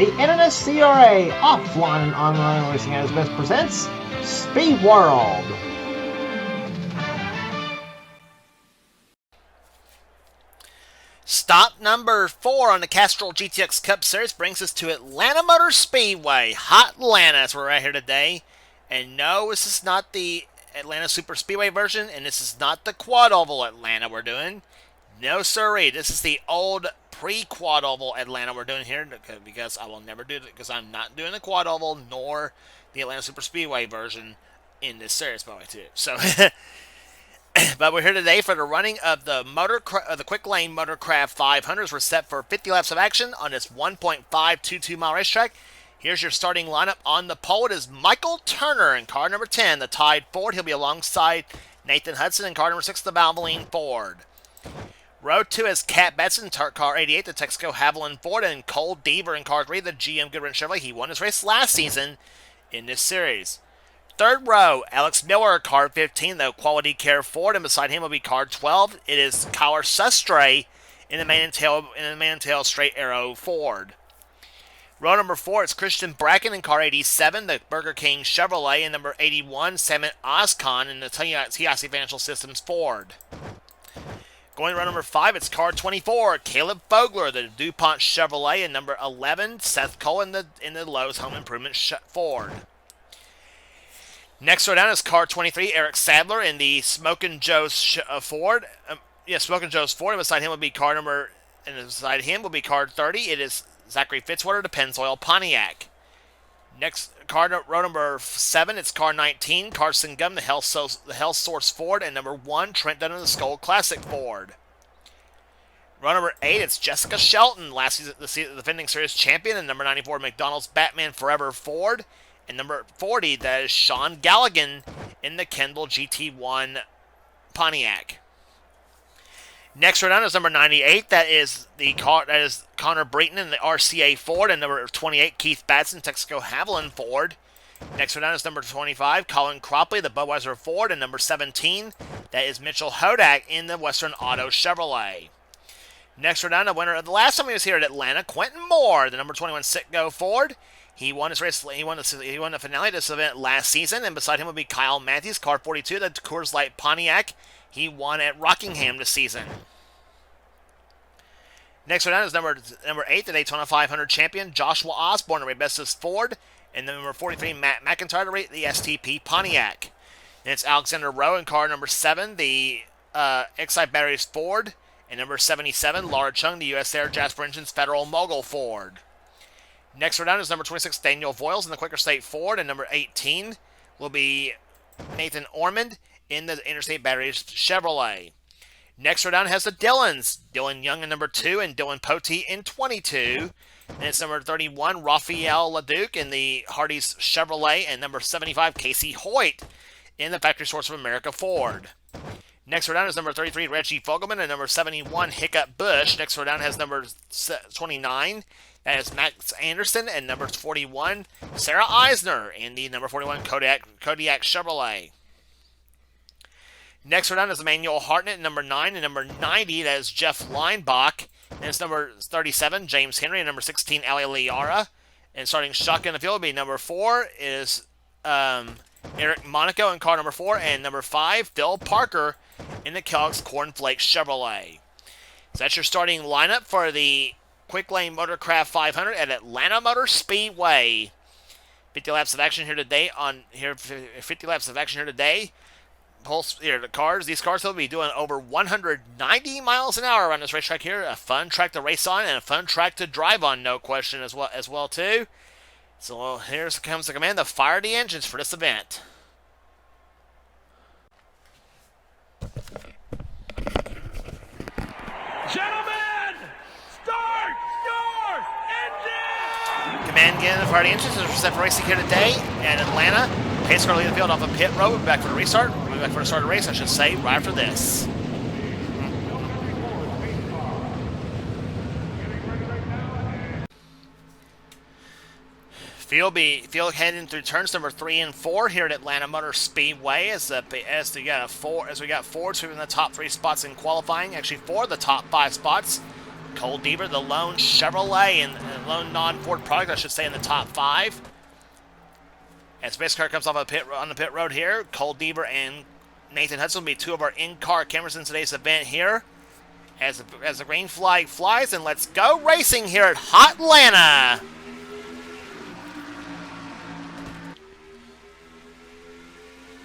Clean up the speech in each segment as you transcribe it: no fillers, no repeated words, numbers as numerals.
The NNSCRA Offline and Online Racing as Best presents Speed World. Stop number 4 on the Castrol GTX Cup Series brings us to Atlanta Motor Speedway. Hot Atlanta, that's where we're right here today. And no, this is not the Atlanta Super Speedway version, and this is not the quad oval Atlanta we're doing. No sirree, this is the old pre-quad oval Atlanta we're doing here, because I will never do it, because I'm not doing the quad oval nor the Atlanta Super Speedway version in this series, by the way, too. So, but we're here today for the running of the Quick Lane Motorcraft 500s. We're set for 50 laps of action on this 1.522 mile racetrack. Here's your starting lineup. On the pole, it is Michael Turner in car number 10, the Tide Ford. He'll be alongside Nathan Hudson in car number 6, the Valvoline Ford. Row 2 is Cat Betson, car 88, the Texaco Haviland Ford, and Cole Deaver in car 3, the GM Goodwin Chevrolet. He won his race last season in this series. Third row, Alex Miller, car 15, the Quality Care Ford, and beside him will be car 12. It is Kyler Sustre in the main and tail straight arrow Ford. Row number 4 is Christian Bracken in car 87, the Burger King Chevrolet, and number 81, Samit Ozcon in the Tiasi Financial Systems Ford. Going to row number 5, it's car 24, Caleb Fogler, the DuPont Chevrolet, and number 11, Seth Cole in the Lowe's Home Improvement Ford. Next row down is car 23, Eric Sadler in the Smokin' Joe's Ford. Smokin' Joe's Ford, and beside him will be car 30. It is Zachary Fitzwater, the Pennzoil Pontiac. Next, row number 7, it's car 19, Carson Gum, the Health Source Ford, and number 1, Trent Dunham, the Skull Classic Ford. Row number 8, it's Jessica Shelton, last season the defending series champion, and number 94, McDonald's Batman Forever Ford, and number 40, that is Sean Galligan in the Kendall GT1 Pontiac. Next row down is number 98. That is Connor Breton in the RCA Ford, and number 28, Keith Batson, Texaco Haviland Ford. Next row down is number 25, Colin Cropley, the Budweiser Ford, and number 17, that is Mitchell Hodak in the Western Auto Chevrolet. Next row down, the winner of the last time he was here at Atlanta, Quentin Moore, the number 21 Citgo Ford. He won his race. He won the finale of this event last season, and beside him will be Kyle Matthews, car 42, the Coors Light Pontiac. He won at Rockingham this season. Next one down is number 8, the Daytona 500 champion, Joshua Osborne, the Rebestos Ford, and number 43, Matt McIntyre, the STP Pontiac. And it's Alexander Rowe in car number 7, the Excite Batteries Ford, and number 77, Laura Chung, the US Air Jasper Engines Federal Mogul Ford. Next one down is number 26, Daniel Voiles in the Quaker State Ford, and number 18 will be Nathan Ormond in the Interstate Batteries Chevrolet. Next row down has the Dillons. Dylan Young in number 2 and Dylan Pote in 22. And it's number 31, Raphael LeDuc in the Hardee's Chevrolet, and number 75, Casey Hoyt in the Factory Source of America Ford. Next row down is number 33, Reggie Fogelman, and number 71, Hiccup Bush. Next row down has number 29, that is Max Anderson, and number 41, Sarah Eisner in the number 41 Kodiak Chevrolet. Next row down is Emmanuel Hartnett, number 9, and number 90, that is Jeff Leinbach. And it's number 37, James Henry, and number 16, Ali Liara. And starting shotgun the field will be number 4 is Eric Monaco in car number 4, and number 5, Phil Parker in the Kellogg's Cornflake Chevrolet. So that's your starting lineup for the Quick Lane Motorcraft 500 at Atlanta Motor Speedway. 50 laps of action here today. 50 laps of action here today. These cars will be doing over 190 miles an hour on this racetrack here. A fun track to race on and a fun track to drive on, no question, as well too. So here comes the command to fire the engines for this event. Gentlemen, start your engine! Command again to fire the engines as we're set for racing here today at Atlanta. Pace car leading the field off of pit road. We'll be back for the restart. We'll be back for the start of the race, I should say, right after this. Field heading through turns number 3 and 4 here at Atlanta Motor Speedway as we got Ford sweeping the top 3 spots in qualifying. Actually, 4 of the top 5 spots Cole Deaver, the lone Chevrolet and lone non-Ford product, I should say, in the top 5. As Space Car comes off on the pit road here, Cole Deaver and Nathan Hudson will be 2 of our in-car cameras in today's event here. As the green flag flies, and let's go racing here at Hotlanta.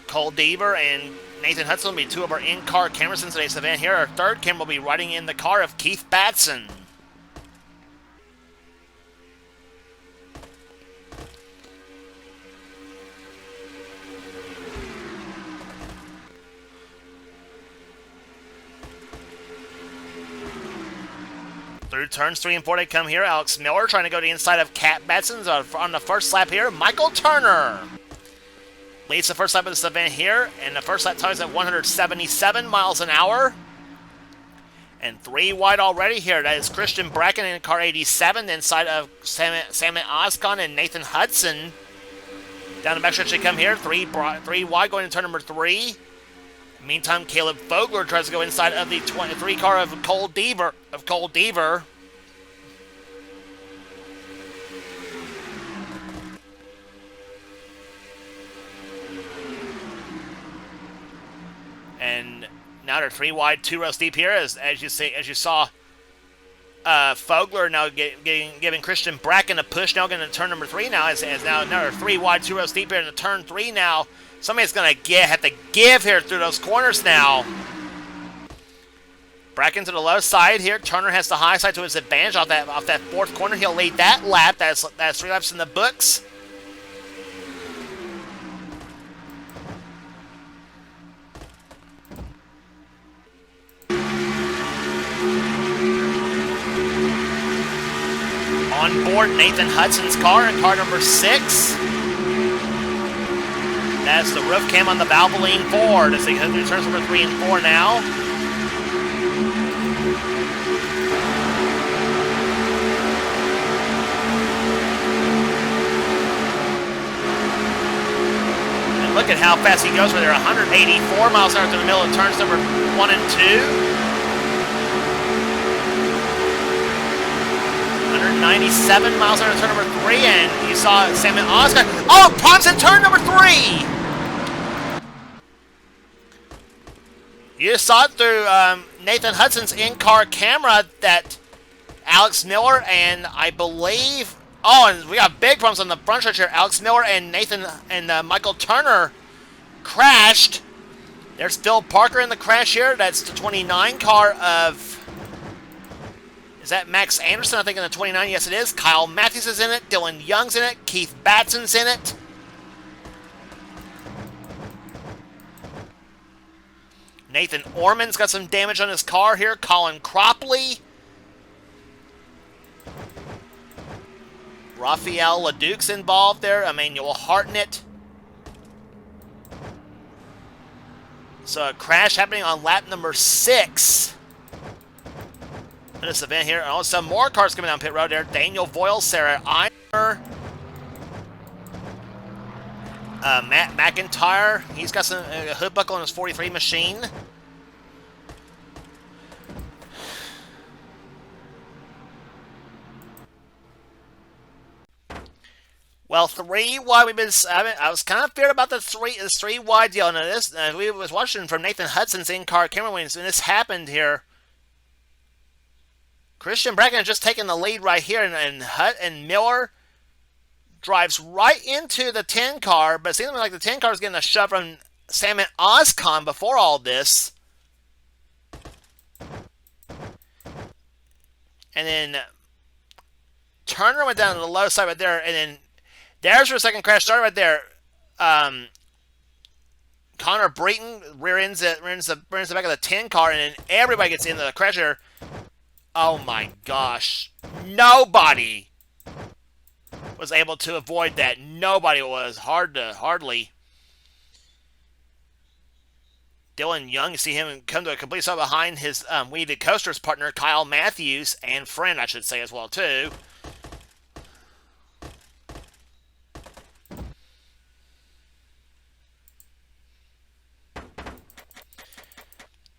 Cole Deaver and Nathan Hudson will be 2 of our in-car cameras in today's event here. Our third camera will be riding in the car of Keith Batson. Through turns 3 and 4 they come here. Alex Miller trying to go to the inside of Cat Batson on the first lap here. Michael Turner leads the first lap of this event here, and the first lap time is at 177 miles an hour. And 3 wide already here. That is Christian Bracken in car 87, inside of Samet Oscon and Nathan Hudson. Down the backstretch they come here. 3 wide going into turn number 3. Meantime, Caleb Vogler tries to go inside of the 23 car of Cole Deaver. And now they're 3 wide, 2 rows deep here, as you saw. Fogler now giving Christian Bracken a push. Now getting to turn number 3 now, as now they're 3 wide, 2 rows deep here in the turn 3 now. Somebody's going to have to give here through those corners now. Bracken to the low side here. Turner has the high side to his advantage off that 4th corner. He'll lead that lap. That's 3 laps in the books. On board Nathan Hudson's car in car number 6. That's the roof cam on the Valvoline Ford as they go through turns number 3 and 4 now. And look at how fast he goes right there. 184 miles an hour through the middle of turns number 1 and 2. 197 miles an hour turn number 3, and you saw Samuel Oscar. Oh, problems in turn number 3! You just saw it through Nathan Hudson's in-car camera that Alex Miller and I believe... Oh, and we got big problems on the front stretch here. Alex Miller and Michael Turner crashed. There's Phil Parker in the crash here. That's the 29 car of... Is that Max Anderson? I think in the 29. Yes, it is. Kyle Matthews is in it. Dylan Young's in it. Keith Batson's in it. Nathan Orman's got some damage on his car here. Colin Cropley. Raphael LeDuc's involved there. Emmanuel Hartnett. So a crash happening on lap number 6. In this event here. Oh, some more cars coming down pit road there. Daniel Voyle, Sarah Eimer. Matt McIntyre. He's got some hood buckle on his 43 machine. Well, 3 wide. I was kind of feared about this 3 wide deal. Now this we was watching from Nathan Hudson's in-car camera when this happened here. Christian Bracken has just taken the lead right here, and Miller drives right into the 10 car, but it seems like the 10 car is getting a shove from Samet Oscon before all this. And then Turner went down to the low side right there, and then there's your second crash started right there. Connor Breton rear ends the back of the 10 car, and then everybody gets into the crash here. Oh my gosh. Nobody was able to avoid that. Nobody was. Hardly. Dylan Young, you see him come to a complete stop behind his Weeded Coasters partner, Kyle Matthews, and friend, I should say, as well, too.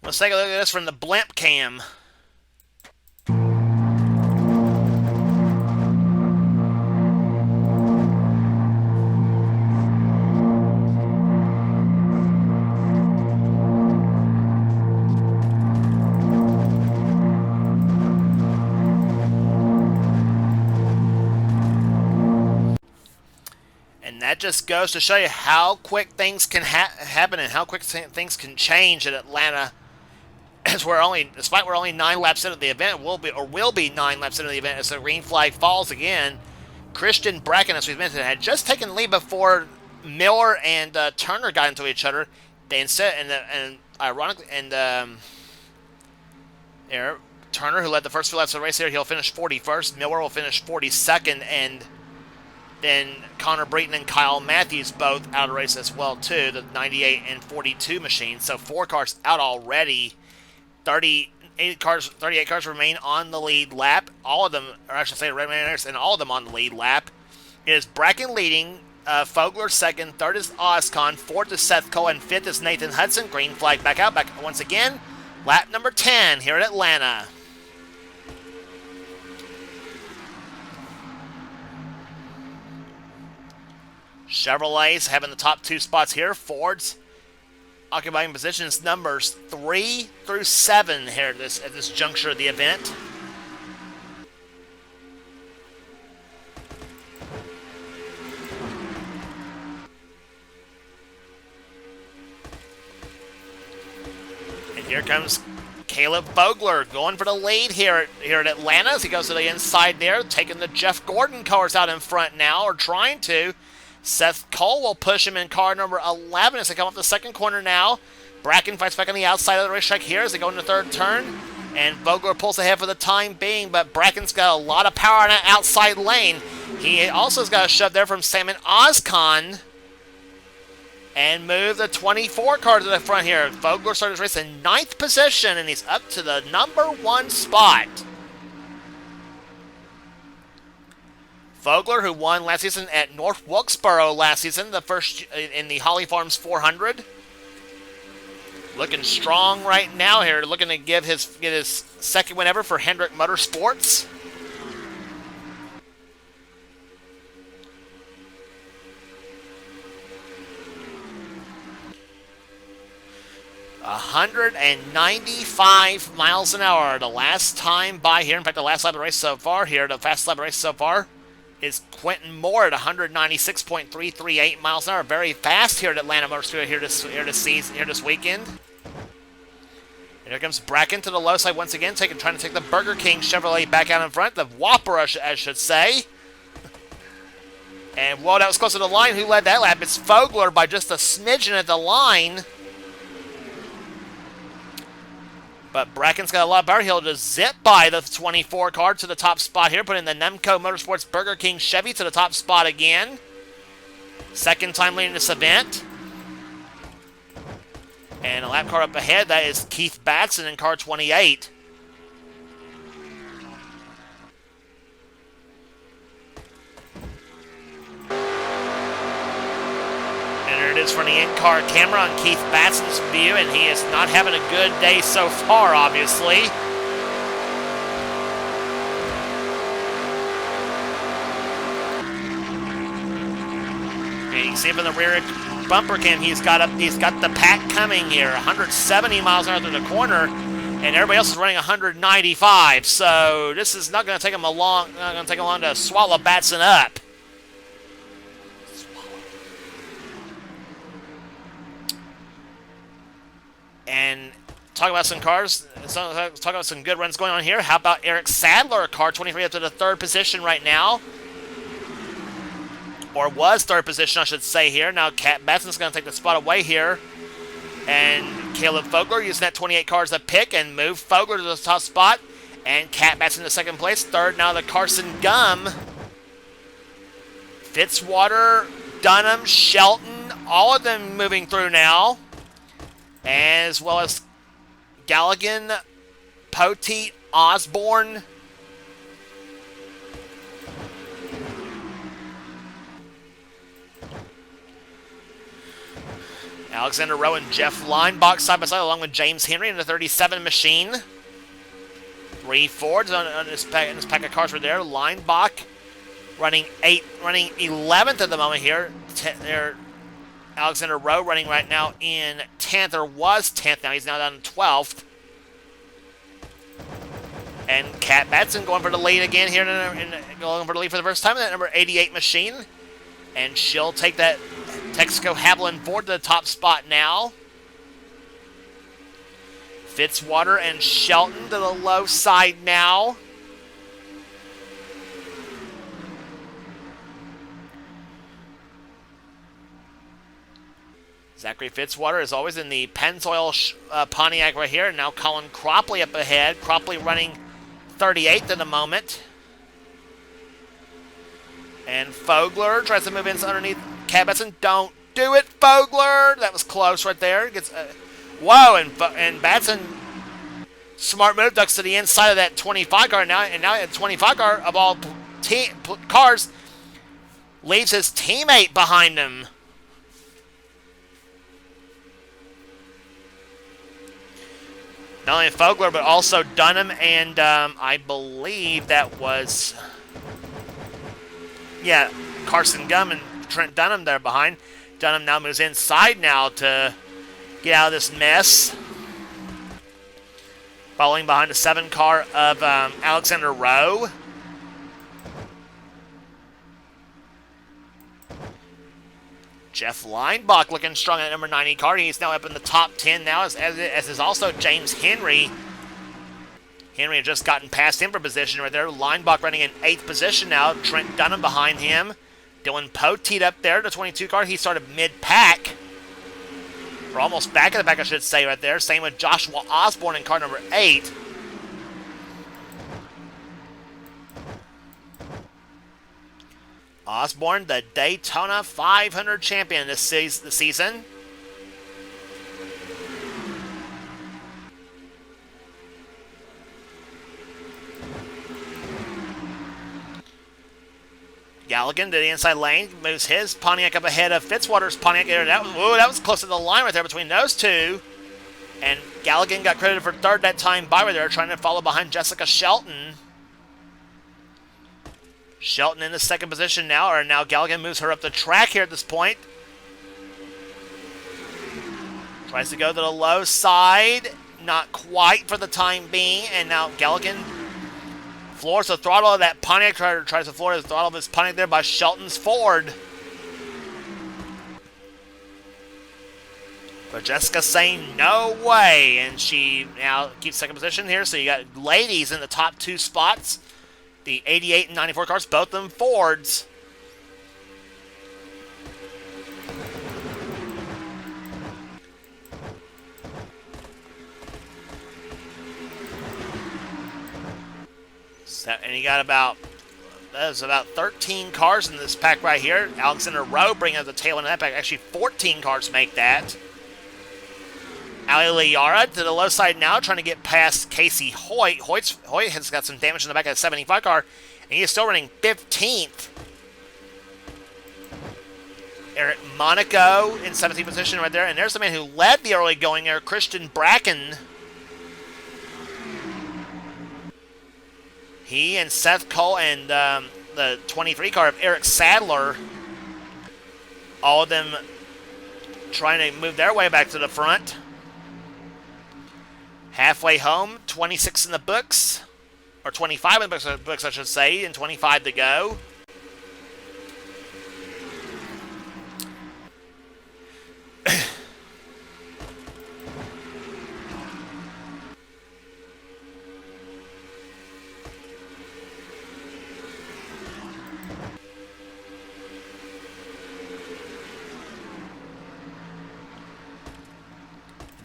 Let's take a look at this from the blimp cam. that just goes to show you how quick things can happen and how quick things can change at Atlanta. As despite we're only 9 laps into the event, will be 9 laps into the event as the green flag falls again. Christian Bracken, as we've mentioned, had just taken the lead before Miller and Turner got into each other. They instead and ironically Turner, who led the first few laps of the race here, he'll finish 41st. Miller will finish 42nd, and then Connor Breton and Kyle Matthews both out of the race as well too. The 98 and 42 machines. So 4 cars out already. 38 cars remain on the lead lap. All of them, or I should say, and all of them on the lead lap. It is Bracken leading. Fogler second, third is Oscon, fourth is Seth Cole, and fifth is Nathan Hudson. Green flag back out, back once again. Lap number 10 here at Atlanta. Chevrolets having the top 2 spots here. Ford's occupying positions numbers 3 through 7 here at this juncture of the event. And here comes Caleb Vogler going for the lead here at Atlanta as he goes to the inside there, taking the Jeff Gordon cars out in front now, or trying to. Seth Cole will push him in car number 11 as they come up the second corner now. Bracken fights back on the outside of the racetrack here as they go into the third turn. And Vogler pulls ahead for the time being, but Bracken's got a lot of power in that outside lane. He also has got a shove there from Salmon Oscon. And move the 24 car to the front here. Vogler started his race in 9th position, and he's up to the number 1 spot. Vogler, who won last season at North Wilkesboro last season, the first in the Holly Farms 400. Looking strong right now here, looking to get his second win ever for Hendrick Motorsports. $195 miles an hour. The last time by here, in fact, the last lap of the race so far here, the fastest lap of the race so far, is Quentin Moore at 196.338 miles an hour. Very fast here at Atlanta Motor Speedway here this weekend. And here comes Bracken to the low side once again, trying to take the Burger King Chevrolet back out in front. The Whopper, I should say. And whoa, that was close to the line. Who led that lap? It's Vogler by just a smidgen at the line. But Bracken's got a lot of power. He'll just zip by the 24 car to the top spot here, putting the Nemco Motorsports Burger King Chevy to the top spot again. Second time leading this event. And a lap car up ahead, that is Keith Batson in car 28. And there it is from the in-car camera on Keith Batson's view, and he is not having a good day so far, obviously. And you can see up in the rear bumper cam, he's got the pack coming here, 170 miles an hour through the corner, and everybody else is running 195. So this is not going to take him long to swallow Batson up. And talk about some cars. Talk about some good runs going on here. How about Eric Sadler, car 23 up to the 3rd position right now. Or was 3rd position, I should say here. Now Cat Batson's going to take the spot away here. And Caleb Vogler using that 28 car as a pick and move Vogler to the top spot. And Cat Batson to 2nd place. 3rd now the Carson Gum. Fitzwater, Dunham, Shelton, all of them moving through now. As well as Galligan, Poteet, Osborne. Alexander Rowe and Jeff Linebach side by side along with James Henry in the 37 machine. 3 Fords on this pack of cars right there. Linebach running 11th at the moment here. Alexander Rowe running right now in 10th, or was 10th now. He's now down to 12th. And Cat Batson going for the lead again here, going for the lead for the first time in that number 88 machine. And she'll take that Texaco Haviland Ford to the top spot now. Fitzwater and Shelton to the low side now. Zachary Fitzwater is always in the Pennzoil Pontiac right here. And now Colin Cropley up ahead. Cropley running 38th in the moment. And Fogler tries to move in underneath Cat Batson. Don't do it, Fogler. That was close right there. Gets whoa, and Batson, smart move, ducks to the inside of that 25 car now. And now at 25 car of all cars, leaves his teammate behind him. Not only Fogler, but also Dunham, and I believe that was, yeah, Carson Gum and Trent Dunham there behind. Dunham now moves inside now to get out of this mess. Following behind the 7 car of Alexander Rowe. Jeff Leinbach looking strong at number 90 car. He's now up in the top 10 now, as is also James Henry. Henry had just gotten past him for position right there. Leinbach running in 8th position now. Trent Dunham behind him. Dylan Poteet up there, the 22 car. He started mid-pack. Or almost back of the pack, I should say, right there. Same with Joshua Osborne in car number 8. Osborne, the Daytona 500 champion this season. Galligan to the inside lane, moves his Pontiac up ahead of Fitzwater's Pontiac. That was close to the line right there between those two. And Galligan got credited for third that time by right there, trying to follow behind Jessica Shelton. Shelton in the second position now, or now Galligan moves her up the track here at this point. Tries to go to the low side, not quite for the time being, and now Galligan floors the throttle of that Pontiac, tries to floor the throttle of his Pontiac there by Shelton's Ford. But Jessica saying no way, and she now keeps second position here, so you got ladies in the top 2 spots. The 88 and 94 cars, both of them Fords. So, and you got about 13 cars in this pack right here. Alexander Rowe bringing up the tail end of that pack. Actually, 14 cars make that. Ali Liara to the low side now, trying to get past Casey Hoyt. Hoyt has got some damage in the back of the 75 car, and he is still running 15th. Eric Monaco in 17th position right there, and there's the man who led the early going there, Christian Bracken. He and Seth Cole and the 23 car of Eric Sadler, all of them trying to move their way back to the front. Halfway home, 26 in the books, or 25 in the books, I should say, and 25 to go.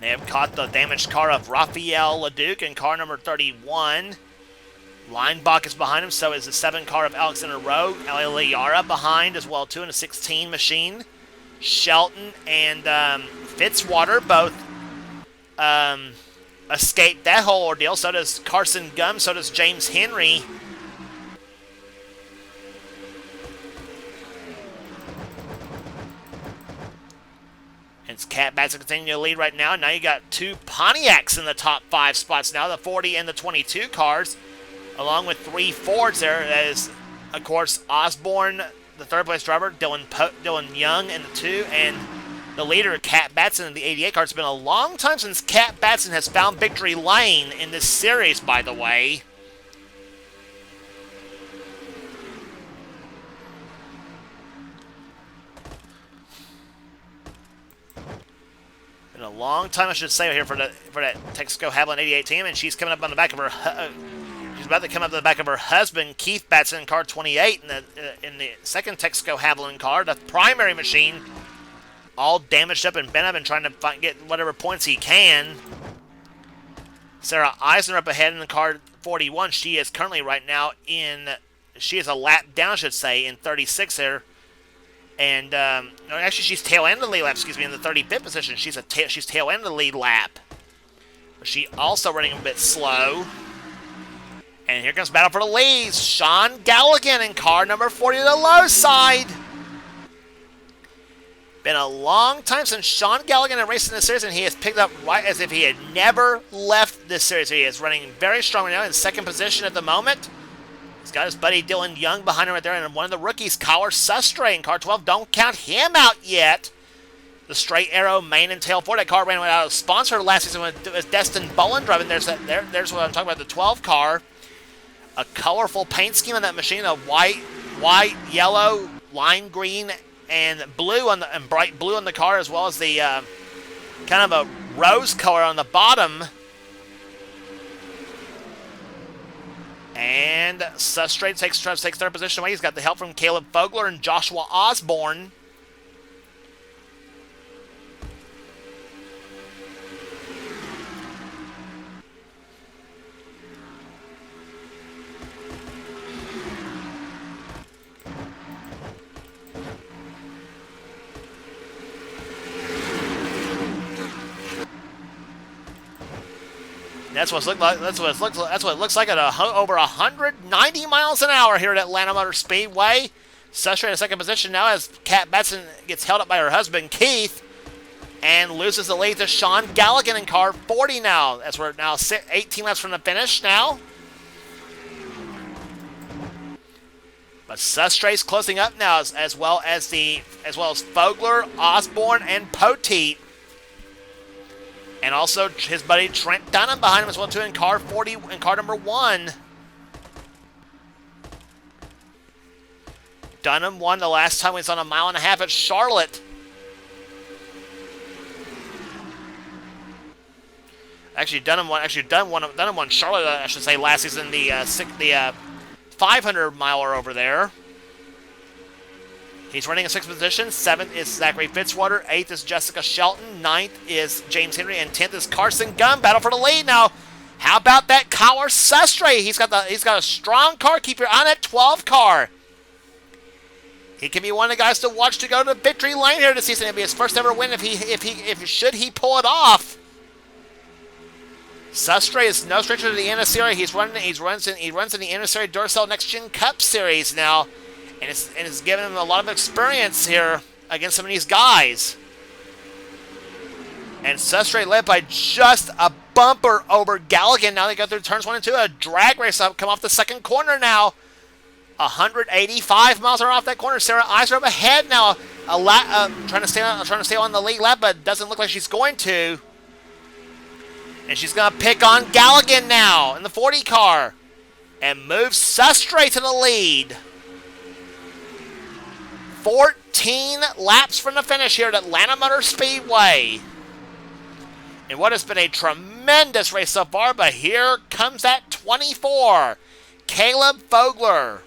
They have caught the damaged car of Raphael Leduc in car number 31. Leinbach is behind him, so is the 7 car of Alexander Rowe. Ali Liara behind as well, too, in a 16 machine. Shelton and Fitzwater both escaped that whole ordeal. So does Carson Gum, so does James Henry. It's Cat Batson continuing to lead right now. Now you got 2 Pontiacs in the top 5 spots now, the 40 and the 22 cars, along with 3 Fords there. That is, of course, Osborne, the third place driver, Dylan Young in the 2, and the leader, Cat Batson in the 88 car. It's been a long time since Cat Batson has found victory lane in this series, by the way. Been a long time, I should say, here for that Texaco Haviland 88 team, and she's coming up on the back of her. She's about to come up to the back of her husband, Keith Batson, in car 28 in the second Texaco Haviland car, the primary machine, all damaged up and bent up and trying to get whatever points he can. Sarah Eisner up ahead in the car 41. She is currently right now she is a lap down, I should say, in 36 there. And no, actually, she's tail end of the lead lap. Excuse me, in the 35th position. She's tail end of the lead lap. But she also running a bit slow. And here comes battle for the leads. Sean Galligan in car number 40 to the low side. Been a long time since Sean Galligan had raced in this series, and he has picked up right as if he had never left this series. He is running very strong right now in second position at the moment. He's got his buddy Dylan Young behind him right there, and one of the rookies, Kyle Sustre in car 12. Don't count him out yet. The straight arrow main and tail for that car ran without a sponsor last season with Destin Bolin driving. There's what I'm talking about, the 12 car. A colorful paint scheme on that machine, a white, yellow, lime green, and blue on the bright blue on the car, as well as the kind of a rose color on the bottom. And Sustre takes third position away. He's got the help from Caleb Fogler and Joshua Osborne. That's what it looks like at over 190 miles an hour here at Atlanta Motor Speedway. Sustre in second position now as Kat Batson gets held up by her husband Keith and loses the lead to Sean Galligan in car 40 now. As we're now 18 laps from the finish now. But Sustre's closing up now as well as Fogler, Osborne, and Poteet. And also his buddy Trent Dunham behind him as well too in car 40 in car number 1. Dunham won the last time he was on a mile and a half at Charlotte. Actually, Dunham won Charlotte, I should say, last season, the 500-miler over there. He's running in sixth position. 7th is Zachary Fitzwater. 8th is Jessica Shelton. 9th is James Henry. And 10th is Carson Gunn. Battle for the lead now. How about that Kyle Sustre? He's got a strong car. Keep your eye on that 12 car. He can be one of the guys to watch to go to victory lane here this season. It'll be his first ever win if he pull it off. Sustre is no stranger to the NNSCRA. He runs in the NNSCRA Duracell Next Gen Cup Series now. And it's given him a lot of experience here against some of these guys. And Sustre led by just a bumper over Galligan. Now they go through turns 1 and 2. A drag race up, come off the second corner now. 185 miles an hour off that corner. Sarah Eisner up ahead now. Trying to stay on the lead lap, but doesn't look like she's going to. And she's going to pick on Galligan now in the 40 car. And move Sustre to the lead. 14 laps from the finish here at Atlanta Motor Speedway. And what has been a tremendous race so far, but here comes that 24. Caleb Fogler.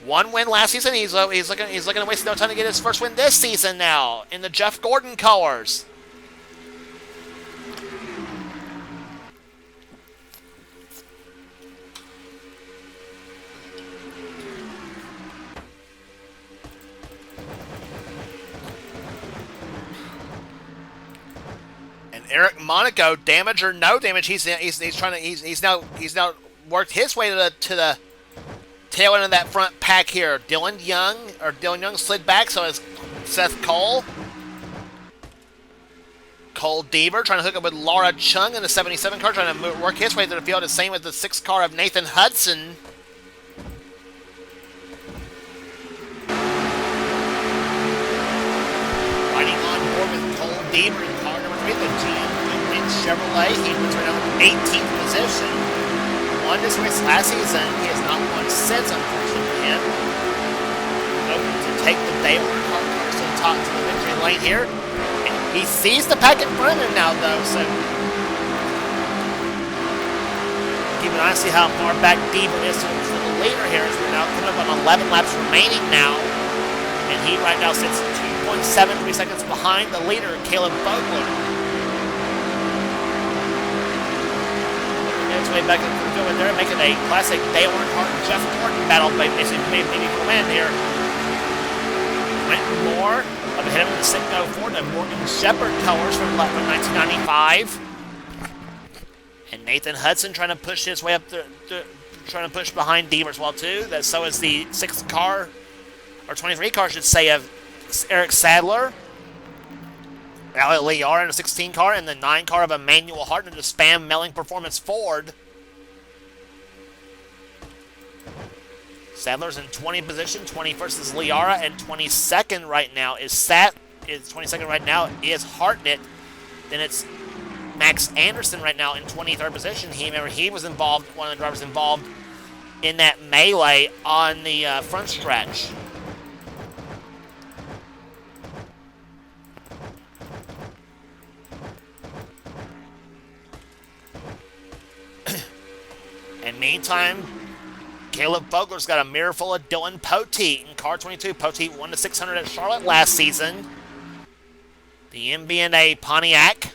1 win last season. He's looking to waste no time to get his first win this season now in the Jeff Gordon colors. Eric Monaco, damage or no damage, he's now worked his way to the tail end of that front pack here. Dylan Young slid back, so is Seth Cole. Cole Deaver trying to hook up with Laura Chung in the 77 car, trying to work his way through the field. The same with the 6 car of Nathan Hudson. Riding on board with Cole Deaver in car number 3, the GM Chevrolet. He was right now in 18th position. Won this race last season. He has not won since, unfortunately for him. Hoping to take the Baylor car to the top to the victory lane here. And He sees the pack in front of him now, though, so keep an eye to see how far back Deaver is to the leader here, as we're now coming up on 11 laps remaining now. And he right now sits 2.73 seconds behind the leader, Caleb Vogler. His way back into the field right there, making a classic Dale Earnhardt and Jeff Gordon battle, maybe for win here. Quentin Moore up ahead of him in the 604, the Morgan Shepherd colors from 1995. And Nathan Hudson trying to push his way up, trying to push behind Deaver as well too. So is the 6 car, or 23 car, I should say, of Eric Sadler. Elliot Liara in a 16 car, and the 9 car of Emmanuel Hartner, the Spam Melling Performance Ford. Sadler's in 20 position, 21st is Liara, and 22nd right now is 22nd right now is Hartnett. Then it's Max Anderson right now in 23rd position. He was involved, one of the drivers involved in that melee on the front stretch. And meantime, Caleb Vogler's got a mirror full of Dylan Poteet in car 22. Poteet won the 600 at Charlotte last season. The MB&A Pontiac.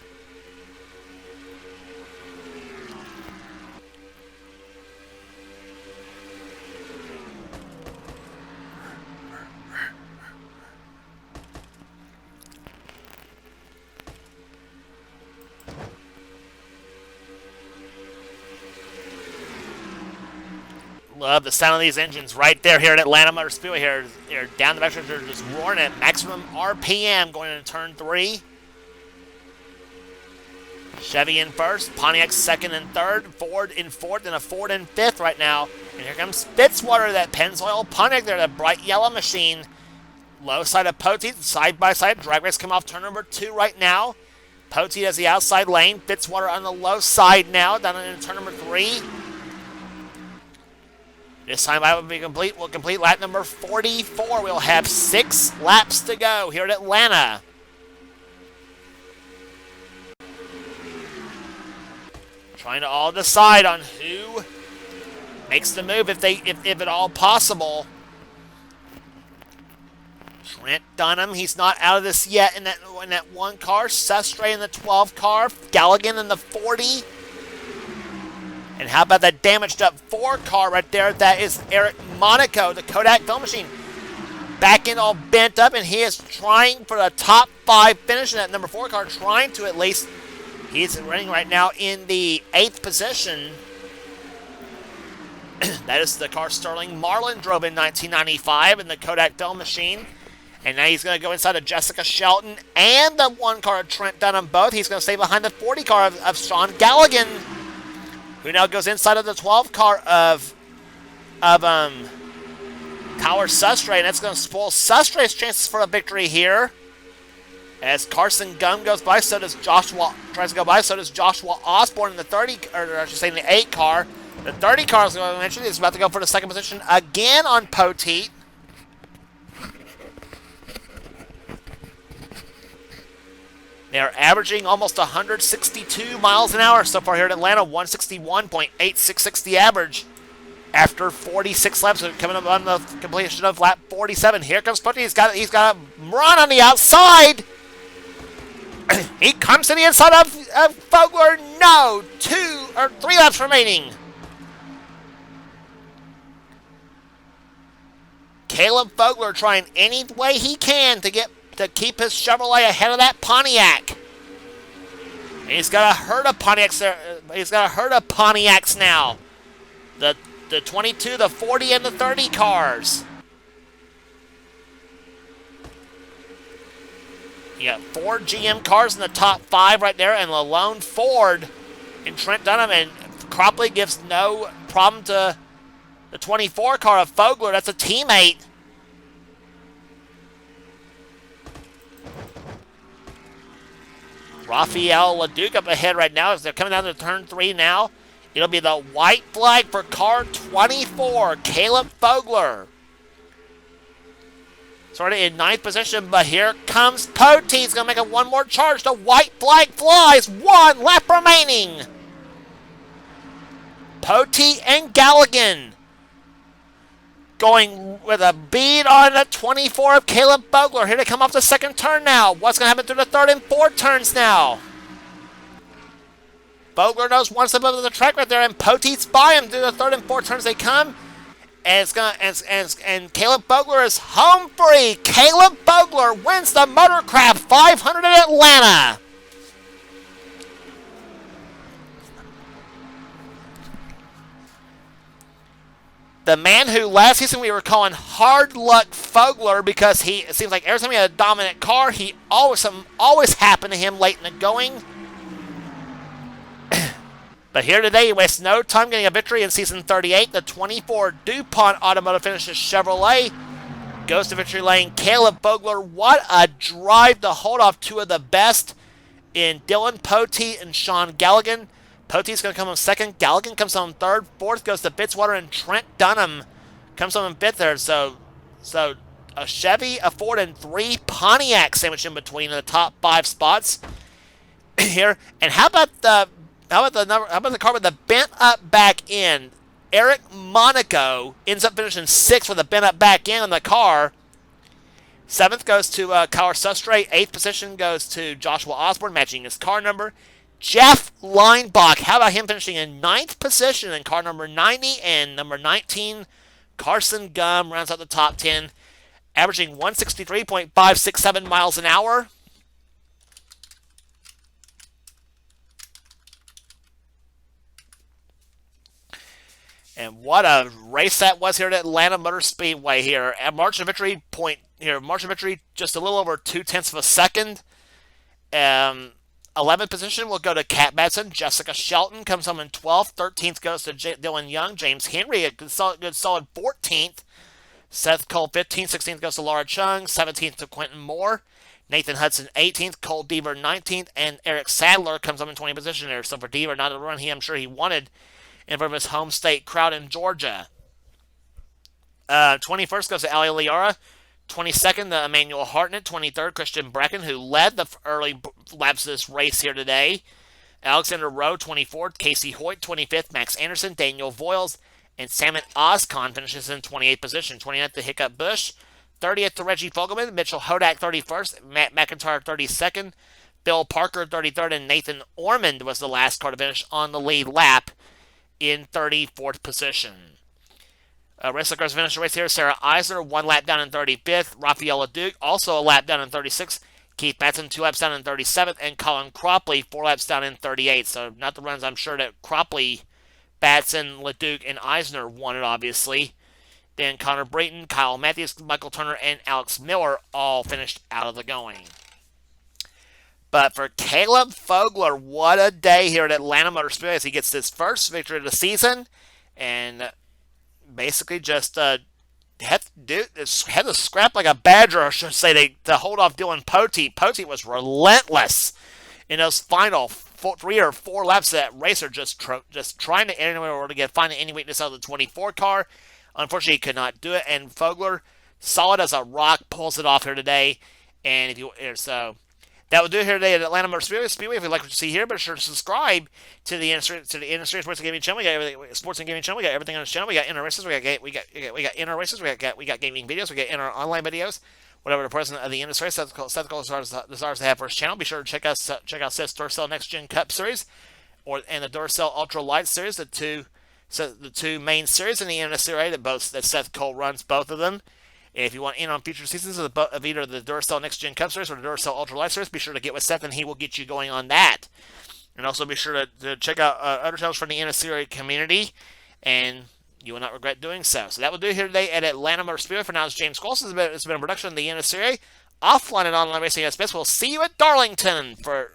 Love the sound of these engines right there here at Atlanta Motor Speedway. Here, down the back stretch, they're just roaring at maximum RPM going into turn 3. Chevy in first, Pontiac second and third, Ford in fourth, and a Ford in fifth right now. And here comes Fitzwater, that Pennzoil Pontiac there, that bright yellow machine. Low side of Poteet, side by side. Drag race come off turn number 2 right now. Poteet has the outside lane. Fitzwater on the low side now, down in turn number 3. This time I will be complete. We'll complete lap number 44. We'll have 6 laps to go here at Atlanta. Trying to all decide on who makes the move if at all possible. Trent Dunham, he's not out of this yet in that 1 car. Sestre in the 12 car. Galligan in the 40. And how about that damaged up 4 car right there? That is Eric Monaco, the Kodak film machine. Back in all bent up, and he is trying for the top 5 finish in that number 4 car, trying to at least. He's running right now in the 8th position. That is the car Sterling Marlin drove in 1995 in the Kodak film machine. And now he's going to go inside of Jessica Shelton and the 1 car of Trent Dunham both. He's going to stay behind the 40 car of Sean Galligan, who now goes inside of the 12 car of Tyler Sustre, and that's going to spoil Sustre's chances for a victory here. As Carson Gum goes by, so does Joshua Osborne in the 30, or I should say in the 8 car. The 30 car, as I mentioned, is about to go for the 2nd position again on Poteet. They're averaging almost 162 miles an hour so far here at Atlanta. 161.866 the average after 46 laps. Coming up on the completion of lap 47. Here comes Poteet. He's got a run on the outside. He comes to the inside of Vogler. No, 3 laps remaining. Caleb Vogler trying any way he can to keep his Chevrolet ahead of that Pontiac. And he's got a herd of Pontiacs there. He's got a herd of Pontiacs now. The 22, the 40, and the 30 cars. You got 4 GM cars in the top 5 right there, and the lone Ford in Trent Dunham, and Cropley gives no problem to the 24 car of Vogler. That's a teammate. Rafael LeDuc up ahead right now as they're coming down to turn 3 now. It'll be the white flag for car 24, Caleb Vogler. Started in 9th position, but here comes Pote. He's going to make one more charge. The white flag flies. 1 lap remaining. Pote and Galligan going with a bead on the 24 of Caleb Bogler. Here to come off the second turn now. What's going to happen through the third and fourth turns now? Bogler knows one step above the track right there, and Pote's by him through the third and fourth turns they come. And it's gonna and Caleb Bogler is home free. Caleb Bogler wins the Motorcraft 500 in Atlanta. The man who last season we were calling Hard Luck Fogler because it seems like every time he had a dominant car, something always happened to him late in the going. But here today, he wastes no time getting a victory in Season 38. The 24 DuPont Automotive finishes Chevrolet. Goes to victory lane. Caleb Bogler, what a drive to hold off 2 of the best in Dylan Pote and Sean Galligan. Pote's going to come on second. Galligan comes on third. Fourth goes to Fitzwater, and Trent Dunham comes on in fifth there. So a Chevy, a Ford, and 3 Pontiacs sandwiched in between the top 5 spots here. And how about the car with the bent up back end? Eric Monaco ends up finishing 6th with a bent up back end on the car. 7th goes to Kyle Sustre. 8th position goes to Joshua Osborne, matching his car number. Jeff Leinbach, how about him finishing in 9th position in car number 90, and number 19, Carson Gum, rounds out the top 10, averaging 163.567 miles an hour. And what a race that was here at Atlanta Motor Speedway here. At margin of victory just a little over 0.2 of a second. 11th position will go to Kat Madsen. Jessica Shelton comes home in 12th. 13th goes to Dylan Young. James Henry, a good solid 14th. Seth Cole, 15th. 16th goes to Laura Chung. 17th to Quentin Moore. Nathan Hudson, 18th. Cole Deaver, 19th. And Eric Sadler comes home in 20th position there. So for Deaver, not a run I'm sure he wanted in front of his home state crowd in Georgia. 21st goes to Ali Liara. 22nd, the Emmanuel Hartnett. 23rd, Christian Brecken, who led the early laps of this race here today. Alexander Rowe, 24th. Casey Hoyt, 25th. Max Anderson, Daniel Voiles, and Salmon Oscon finishes in 28th position. 29th to Hiccup Bush. 30th to Reggie Fogelman. Mitchell Hodak, 31st. Matt McIntyre, 32nd. Bill Parker, 33rd. And Nathan Ormond was the last car to finish on the lead lap in 34th position. Rest of the cars finish the race here. Sarah Eisner, 1 lap down in 35th. Rafaela Duke, also a lap down in 36th. Keith Batson, 2 laps down in 37th. And Colin Cropley, 4 laps down in 38th. So not the runs I'm sure that Cropley, Batson, LeDuc, and Eisner wanted, obviously. Then Connor Brayton, Kyle Matthews, Michael Turner, and Alex Miller all finished out of the going. But for Caleb Fogler, what a day here at Atlanta Motor Speedway as he gets his first victory of the season. And basically just had to scrap like a badger, I should say, to hold off Dylan Pote. Pote was relentless in those final 3 or 4 laps of that racer, just trying to anywhere to find any weakness out of the 24 car. Unfortunately, he could not do it, and Fogler, solid as a rock, pulls it off here today. And that will do it here today at Atlanta Motor Speedway. If you like what you see here, be sure to subscribe to the NNSCRA Sports and Gaming channel. We got everything, Sports and Gaming channel. We got everything on this channel. We got inner races. We got inner races. We got gaming videos. We got inner online videos. Whatever the president of the industry Seth Cole desires to have for his channel. Be sure to check out Seth's Duracell Next Gen Cup Series, and the Duracell Ultra Light Series, the two main series in the NNSCRA that Seth Cole runs, both of them. If you want in on future seasons of either the Duracell Next Gen Cup Series or the Duracell Ultra Light Series, be sure to get with Seth and he will get you going on that. And also be sure to check out other channels from the NNSCRA community, and you will not regret doing so. So that will do it here today at Atlanta Motor Speedway. For now, it's James Colson. It's been a production of the NNSCRA. Offline and online racing at its best. We'll see you at Darlington for